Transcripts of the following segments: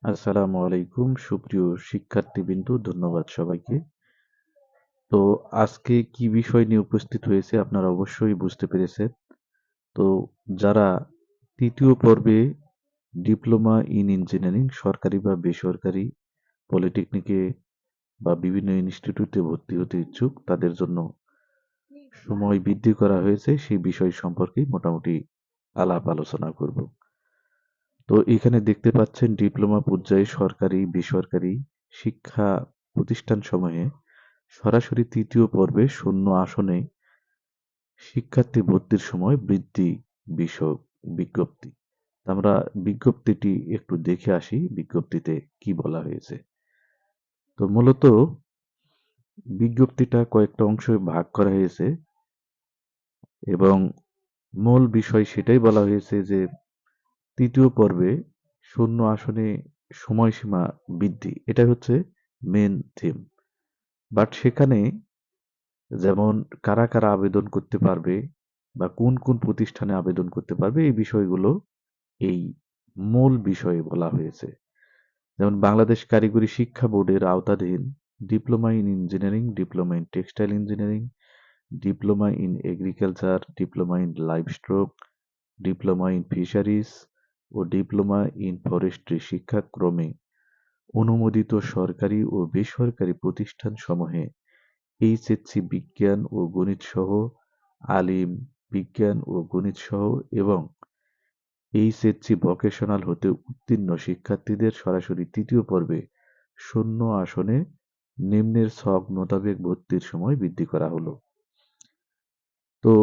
আসসালামু আলাইকুম সুপ্রিয় শিক্ষার্থীবৃন্দু, ধন্যবাদ সবাইকে। তো আজকে কি বিষয় নিয়ে উপস্থিত হয়েছে আপনারা অবশ্যই বুঝতে পেরেছেন। তো যারা তৃতীয় পর্বে ডিপ্লোমা ইন ইঞ্জিনিয়ারিং সরকারি বা বেসরকারি পলিটেকনিকে বা বিভিন্ন ইনস্টিটিউটে ভর্তি হতে ইচ্ছুক তাদের জন্য সময় বৃদ্ধি করা হয়েছে সেই বিষয় সম্পর্কে মোটামুটি আলাপ আলোচনা করব। তো এখানে দেখতে পাচ্ছেন ডিপ্লোমা পর্যায়ে সরকারি বেসরকারি শিক্ষা প্রতিষ্ঠানসমূহে সরাসরি তৃতীয় পর্বে শূন্য আসনে শিক্ষার্থী ভর্তির সময় বৃদ্ধি বিষয়ক বিজ্ঞপ্তি। আমরা বিজ্ঞপ্তিটি একটু দেখে আসি বিজ্ঞপ্তিতে কি বলা হয়েছে। তো মূলত বিজ্ঞপ্তিটা কয়েকটা অংশে ভাগ করা হয়েছে এবং মূল বিষয় সেটাই বলা হয়েছে যে তৃতীয় পর্বে শূন্য আসনে সময়সীমা বৃদ্ধি, এটা হচ্ছে মেন থিম। বাট সেখানে যেমন কারা কারা আবেদন করতে পারবে বা কোন কোন প্রতিষ্ঠানে আবেদন করতে পারবে এই বিষয়গুলো এই মূল বিষয়ে বলা হয়েছে। যেমন বাংলাদেশ কারিগরি শিক্ষা বোর্ডের আওতাধীন diploma in engineering, diploma in textile engineering, diploma in agriculture, diploma in livestock, diploma in fisheries ও ডিপ্লোমা ইন ফরেস্ট্রি শিক্ষাক্রমে অনুমোদিত সরকারি ও বেসরকারি প্রতিষ্ঠানসমূহে এইচএসসি বিজ্ঞান ও গণিতসহ, আলিম বিজ্ঞান ও গণিতসহ এবং এইচএসসি ভোকেশনাল হতে উত্তীর্ণ শিক্ষার্থীদের সরাসরি তৃতীয় পর্বে শূন্য আসনে নিম্নের ছক মোতাবেক ভর্তির সময় বৃদ্ধি করা হলো। তো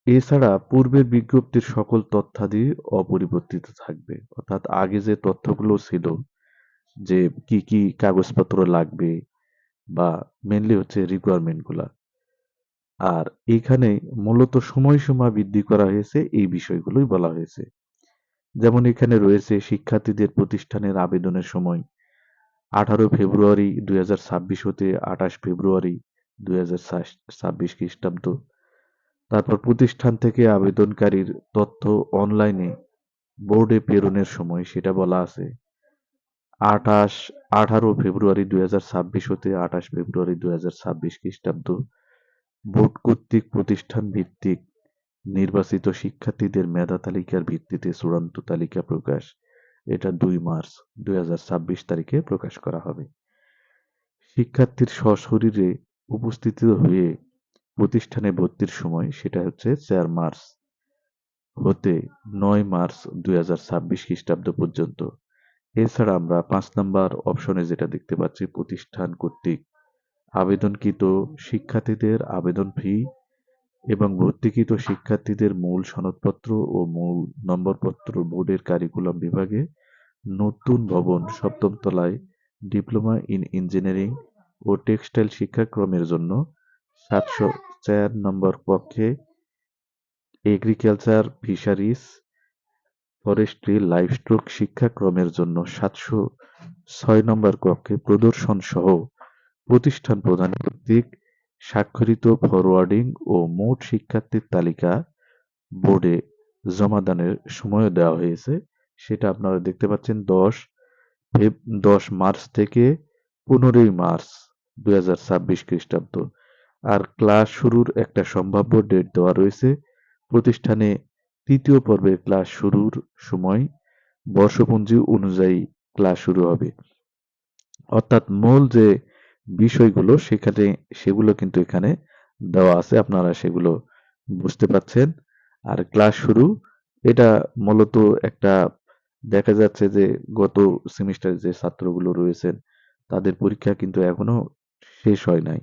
এছাড়া পূর্বের বিজ্ঞপ্তির সকল তথ্যাদি অপরিবর্তিত থাকবে, অর্থাৎ আগে যে তথ্যগুলো ছিল যে কি কি কাগজপত্র লাগবে বা মেনলি হচ্ছে রিকোয়ারমেন্ট গুলা, আর এইখানে মূলত সময়সীমা বৃদ্ধি করা হয়েছে এই বিষয়গুলোই বলা হয়েছে। যেমন এখানে রয়েছে শিক্ষার্থীদের প্রতিষ্ঠানের আবেদনের সময় 18 ফেব্রুয়ারি 2026 হতে 28 ফেব্রুয়ারি 2026 খ্রিস্টাব্দ। তারপর প্রতিষ্ঠান থেকে আবেদনকারীর তথ্য অনলাইনে বোর্ডে প্রেরণের সময় সেটা বলা আছে 28 18 ফেব্রুয়ারি 2026 হতে 28 ফেব্রুয়ারি 2026 খ্রিস্টাব্দ। বোর্ড কর্তৃক প্রতিষ্ঠান ভিত্তিক নির্বাচিত শিক্ষার্থীদের মেধা তালিকার ভিত্তিতে চূড়ান্ত তালিকা প্রকাশ, এটা 2 মার্চ 2026 তারিখে প্রকাশ করা হবে। শিক্ষার্থীর সশরীরে উপস্থিত হয়ে প্রতিষ্ঠানে ভর্তির সময় সেটা হচ্ছে 4 মার্চ হতে 9 মার্চ 2026 খ্রিস্টাব্দ পর্যন্ত। এছাড়া আমরা 5 নম্বর অপশনে যেটা দেখতে পাচ্ছি প্রতিষ্ঠান কর্তৃক আবেদনকৃত শিক্ষার্থীদের আবেদন ফি এবং ভর্তিকৃত শিক্ষার্থীদের মূল সনদপত্র ও মূল নম্বরপত্র বোর্ডের কারিকুলাম বিভাগে নতুন ভবন 7ম তলায় ডিপ্লোমা ইন ইঞ্জিনিয়ারিং ও টেক্সটাইল শিক্ষাক্রমের জন্য 704 নম্বর কক্ষে, এগ্রিকালচার, ফিশারিজ, ফরেস্ট্রি, লাইভস্টক শিক্ষাক্রমের জন্য 706 নম্বর কক্ষে প্রদর্শন সহ প্রতিষ্ঠান প্রধান কর্তৃক স্বাক্ষরিত ফরওয়ার্ডিং ও মোট শিক্ষার্থীর তালিকা বোর্ডে জমাদানের সময়ও দেওয়া হয়েছে। সেটা আপনারা দেখতে পাচ্ছেন 10 মার্চ থেকে 15 মার্চ 2026 খ্রিস্টাব্দ। আর ক্লাস শুরুর একটা সম্ভাব্য ডেট দেওয়া রয়েছে। প্রতিষ্ঠানে তৃতীয় পর্বের ক্লাস শুরুর সময় বর্ষপঞ্জি অনুযায়ী ক্লাস শুরু হবে। অর্থাৎ মূল যে বিষয়গুলো সেখানে সেগুলো কিন্তু এখানে দেওয়া আছে, আপনারা সেগুলো বুঝতে পারছেন। আর ক্লাস শুরু এটা মূলত একটা দেখা যাচ্ছে যে গত সেমিস্টারে যে ছাত্রগুলো রয়েছেন তাদের পরীক্ষা কিন্তু এখনো শেষ হয় নাই,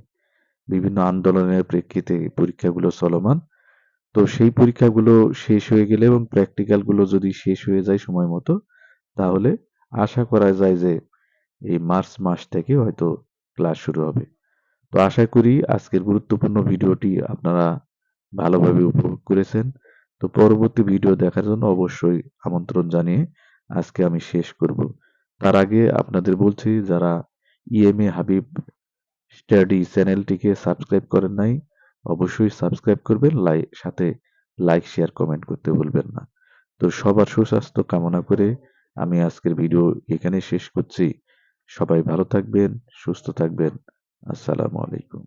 বিভিন্ন আন্দোলনের প্রেক্ষিতে পরীক্ষাগুলো চলমান। তো সেই পরীক্ষাগুলো শেষ হয়ে গেলে এবং প্র্যাকটিক্যাল গুলো যদি শেষ হয়ে যায় সময় মতো, তাহলে আশা করা যায় যে এই মার্চ মাস থেকে হয়তো ক্লাস শুরু হবে। তো আশা করি আজকের গুরুত্বপূর্ণ ভিডিওটি আপনারা ভালোভাবে উপভোগ করেছেন। তো পরবর্তী ভিডিও দেখার জন্য অবশ্যই আমন্ত্রণ জানিয়ে আজকে আমি শেষ করব। তার আগে আপনাদের বলছি, যারা ইএমএ হাবিব স্টাডি চ্যানেলটিকে সাবস্ক্রাইব করেন নাই অবশ্যই সাবস্ক্রাইব করবেন, সাথে লাইক শেয়ার কমেন্ট করতে ভুলবেন না। তো সবার সুস্বাস্থ্য কামনা করে আমি আজকের ভিডিও এখানে শেষ করছি। সবাই ভালো থাকবেন, সুস্থ থাকবেন। আসসালামু আলাইকুম।